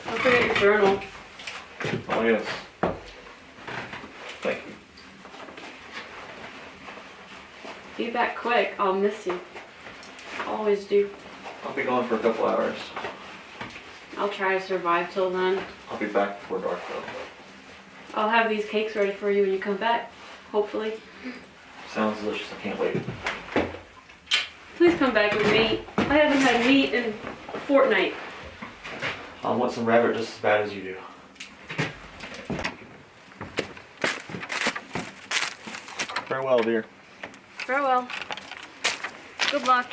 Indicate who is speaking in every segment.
Speaker 1: Don't forget your journal.
Speaker 2: Oh yes. Thank you.
Speaker 1: Be back quick. I'll miss you. Always do.
Speaker 2: I'll be gone for a couple hours.
Speaker 1: I'll try to survive till then.
Speaker 2: I'll be back before dark though.
Speaker 1: I'll have these cakes ready for you when you come back. Hopefully.
Speaker 2: Sounds delicious. I can't wait.
Speaker 1: Please come back with meat. I haven't had meat in a fortnight.
Speaker 2: I want some rabbit just as bad as you do. Farewell, dear.
Speaker 1: Farewell. Good luck.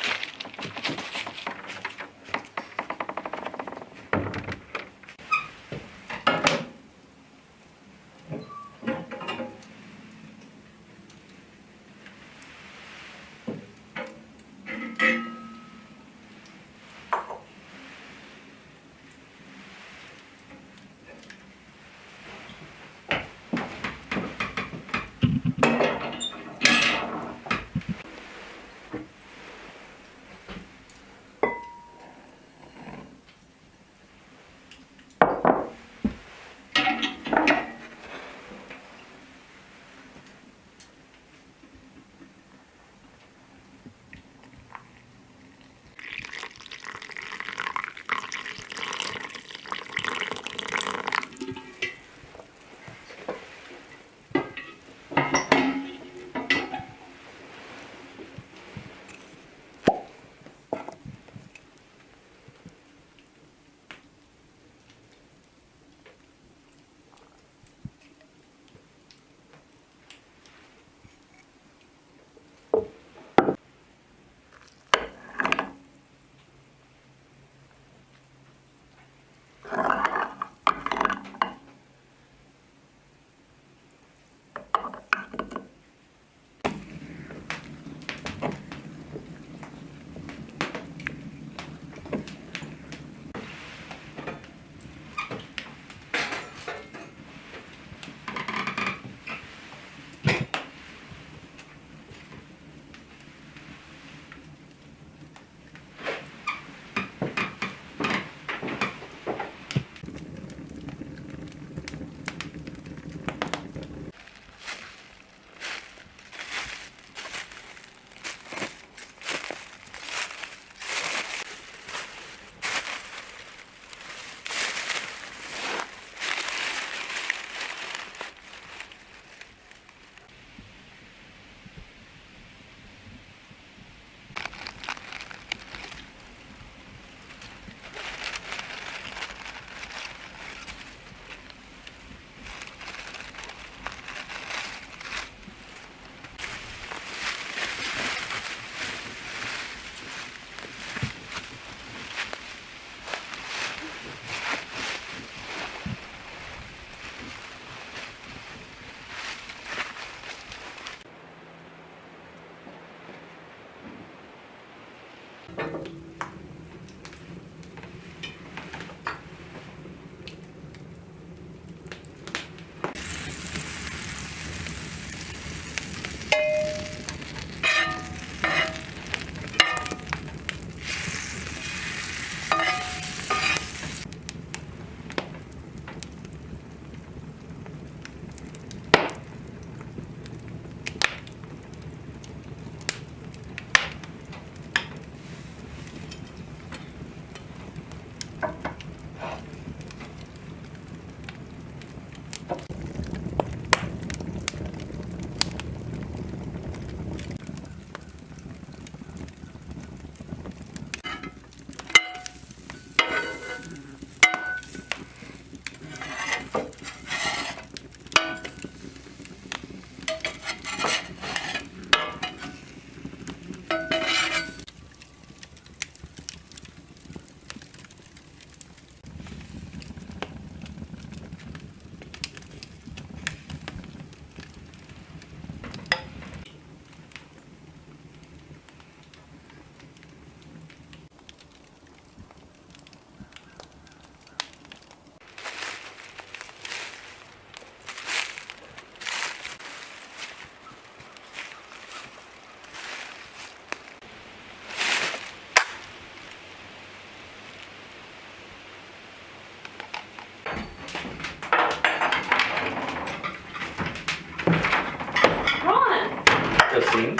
Speaker 3: Justine.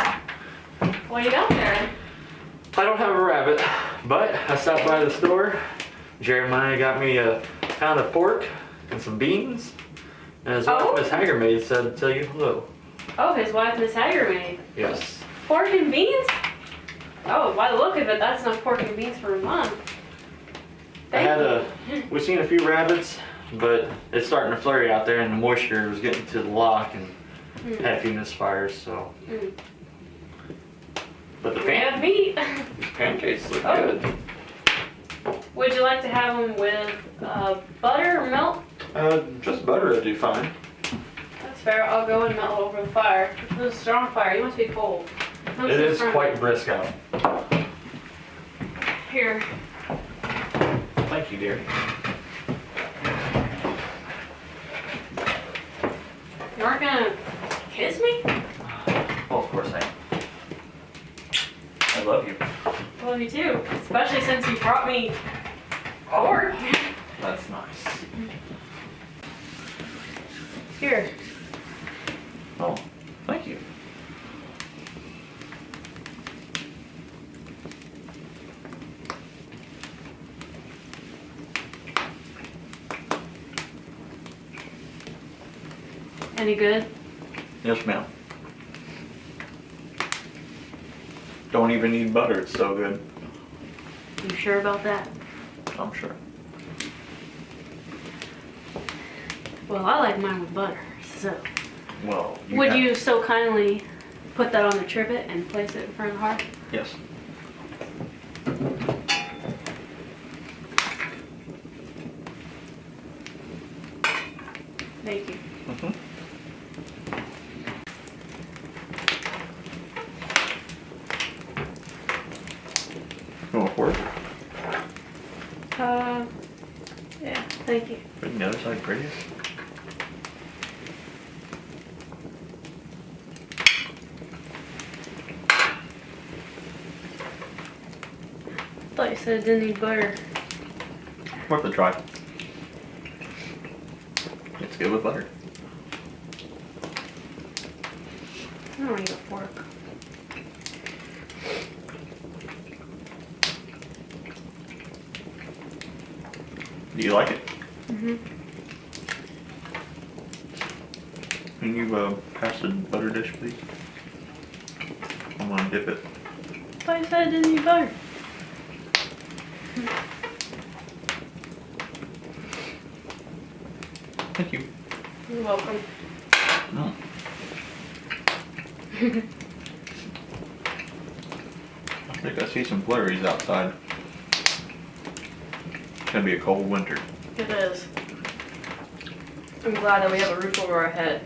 Speaker 1: What do you got there?
Speaker 3: I don't have a rabbit, but I stopped by the store. Jeremiah got me a pound of pork and some beans. And his wife, Miss Hagermaid, said to tell you hello.
Speaker 1: Oh, his wife, Miss Hagermaid.
Speaker 3: Yes.
Speaker 1: Pork and beans? Oh, by the look of it, that's enough pork and beans for a month.
Speaker 3: We've seen a few rabbits, but it's starting to flurry out there and the moisture was getting to the lock and had a few misfires, so. But the
Speaker 1: We have meat.
Speaker 3: pancakes look
Speaker 1: Oh.
Speaker 3: good.
Speaker 1: Would you like to have them with butter or milk?
Speaker 3: Just butter would do fine.
Speaker 1: That's fair. I'll go and melt it over the fire. It was a strong fire. You must be cold.
Speaker 3: It is quite brisk out.
Speaker 1: Here.
Speaker 3: Thank you, dear.
Speaker 1: You aren't gonna kiss me?
Speaker 3: Well, of course I am. I love you.
Speaker 1: I love you too. Especially since you brought me pork.
Speaker 3: That's nice.
Speaker 1: Here.
Speaker 3: Oh, thank you.
Speaker 1: Any good?
Speaker 2: Yes, ma'am. Don't even need butter, it's so good.
Speaker 1: You sure about that?
Speaker 2: I'm sure.
Speaker 1: Well, I like mine with butter, so.
Speaker 2: Well,
Speaker 1: Would you so kindly put that on the trivet and place it in front of the hearth?
Speaker 2: Yes.
Speaker 1: Thank you.
Speaker 2: You want a fork?
Speaker 1: Yeah, thank you.
Speaker 2: Putting the other side prettiest.
Speaker 1: Thought you said it didn't need butter.
Speaker 2: Worth a try. It's good with butter.
Speaker 1: I don't need a fork.
Speaker 2: Do you like it?
Speaker 1: Mm-hmm.
Speaker 2: Can you pass the butter dish, please? I'm gonna dip it.
Speaker 1: Thought you said it didn't need butter.
Speaker 2: Thank you.
Speaker 1: You're welcome.
Speaker 2: Mm. I think I see some flurries outside. It's gonna be a cold winter.
Speaker 1: It is. I'm glad that we have a roof over our head.